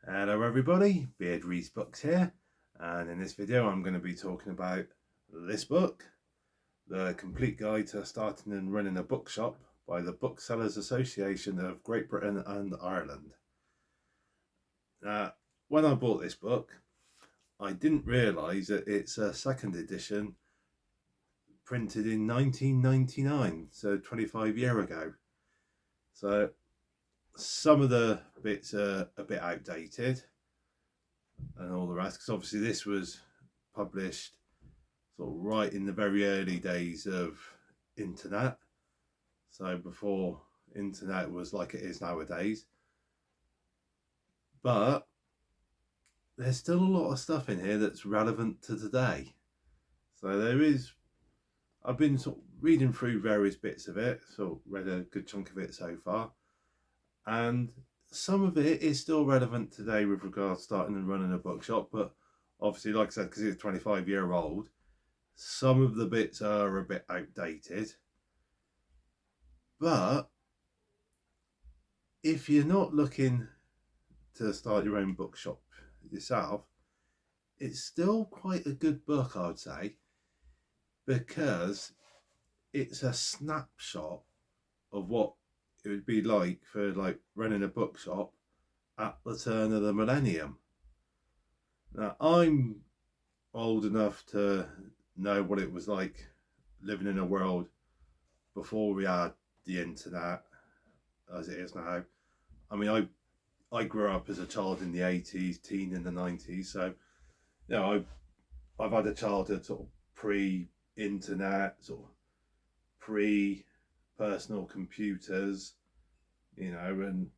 Hello everybody, Beard Reese Books here, and in this video I'm going to be talking about this book, The Complete Guide to Starting and Running a Bookshop by the Booksellers Association of Great Britain and Ireland. Now, when I bought this book, I didn't realise that it's a second edition printed in 1999, so 25 years ago. So some of the bits are a bit outdated and all the rest, because obviously this was published sort of right in the very early days of internet, so before internet was like it is nowadays. But there's still a lot of stuff in here that's relevant to today. So I've been sort of reading through various bits of it, so read a good chunk of it so far, and some of it is still relevant today with regards to starting and running a bookshop. But obviously, like I said, because it's 25-year-old, some of the bits are a bit outdated. But if you're not looking to start your own bookshop yourself, it's still quite a good book, I would say, because it's a snapshot of what it would be like for running a bookshop at the turn of the millennium. Now, I'm old enough to know what it was like living in a world before we had the internet as it is now. I mean, I grew up as a child in the 80s, teen in the 90s, so I've had a childhood sort of pre-internet, sort of pre-personal computers, and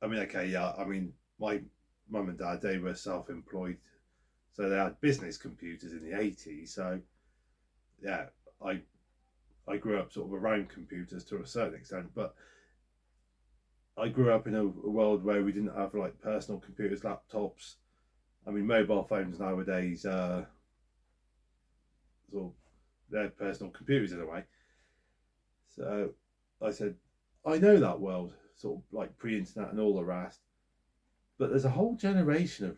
I mean, okay, yeah, I mean, my mum and dad, they were self-employed, so they had business computers in the 80s. So yeah, I grew up sort of around computers to a certain extent, but I grew up in a world where we didn't have like personal computers, laptops. I mean, mobile phones nowadays, sort of, they're personal computers in a way. So I said, I know that world, sort of like pre-internet and all the rest, but there's a whole generation of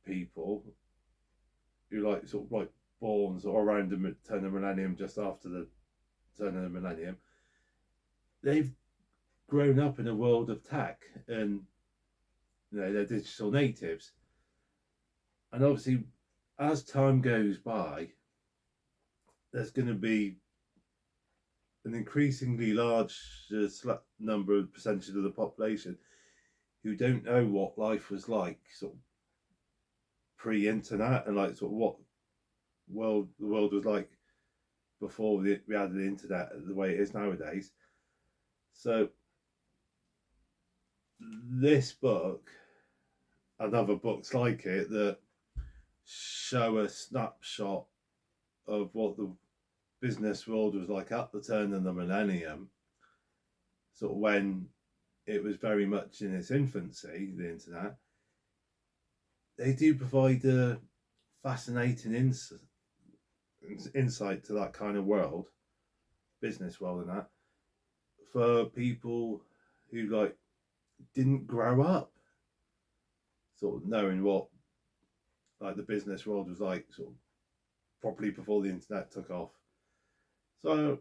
people who sort of like born sort of around the turn of the millennium, just after the turn of the millennium. They've grown up in a world of tech, and they're digital natives. And obviously, as time goes by, there's going to be an increasingly large number of percentage of the population who don't know what life was like sort of pre-internet, and like sort of what the world was like before we had the internet the way it is nowadays. So this book and other books like it that show a snapshot of what the business world was like at the turn of the millennium, sort of when it was very much in its infancy, the internet, they do provide a fascinating insight to that kind of world, business world, and that, for people who didn't grow up sort of knowing what like the business world was like sort of properly before the internet took off. So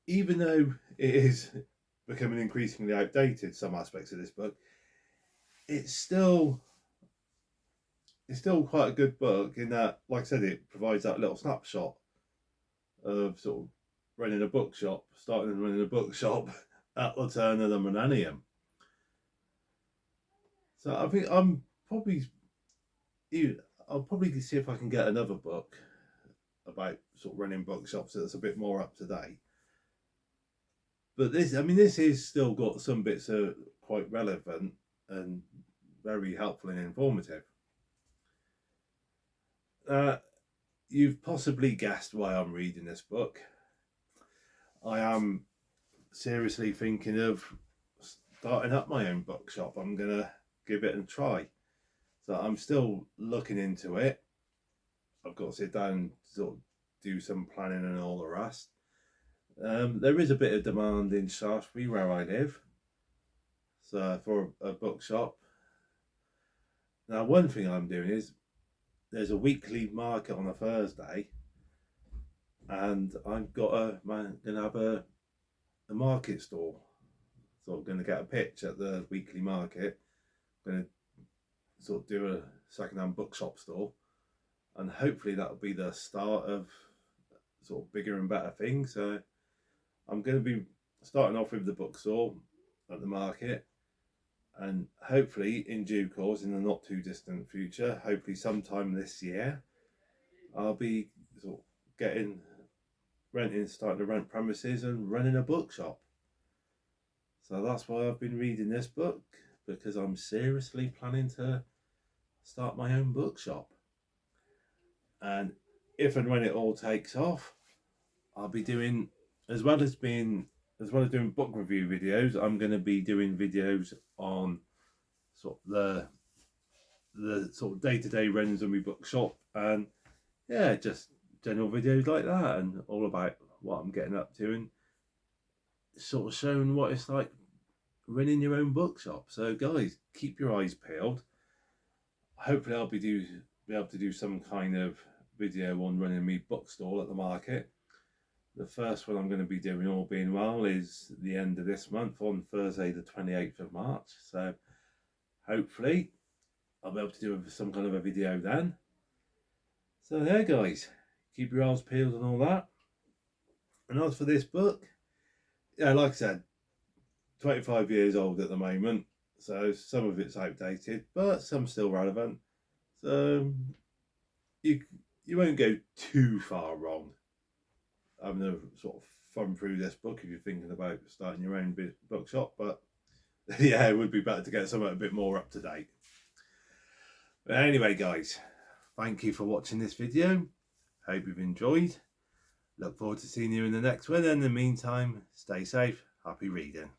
even though it is becoming increasingly outdated, some aspects of this book, it's still quite a good book in that, like I said, it provides that little snapshot of sort of running a bookshop, starting and running a bookshop at the turn of the millennium. So I think I'll probably see if I can get another book about sort of running bookshops that's a bit more up to date. But this is still got some bits that are quite relevant and very helpful and informative. You've possibly guessed why I'm reading this book. I am seriously thinking of starting up my own bookshop. I'm gonna give it a try. So I'm still looking into it. I've got to sit down and sort of do some planning and all the rest. There is a bit of demand in Shaftesbury where I live, so for a bookshop. Now, one thing I'm doing is there's a weekly market on a Thursday, and I've got gonna have a market stall. So I'm gonna get a pitch at the weekly market. I'm gonna sort of do a second-hand bookshop stall, and hopefully that'll be the start of sort of bigger and better things. So I'm going to be starting off with the bookstore at the market, and hopefully in due course, in the not too distant future, hopefully sometime this year, I'll be sort of starting to rent premises and running a bookshop. So that's why I've been reading this book, because I'm seriously planning to start my own bookshop. And if and when it all takes off, I'll be doing, as well as doing book review videos, I'm going to be doing videos on sort of the sort of day-to-day runs of my bookshop, and yeah, just general videos like that, and all about what I'm getting up to, and sort of showing what it's like running your own bookshop. So guys, keep your eyes peeled. Hopefully I'll be able to do some kind of video on running my bookstall at the market. The first one I'm going to be doing, all being well, is the end of this month, on Thursday the 28th of March. So hopefully I'll be able to do some kind of a video then. So there guys, keep your eyes peeled and all that. And as for this book, yeah, like I said, 25 years old at the moment, so some of it's outdated, but some still relevant. So you won't go too far wrong having a sort of thumb through this book if you're thinking about starting your own bookshop. But yeah, it would be better to get something a bit more up to date. But anyway guys, thank you for watching this video. Hope you've enjoyed. Look forward to seeing you in the next one. And in the meantime, stay safe, happy reading.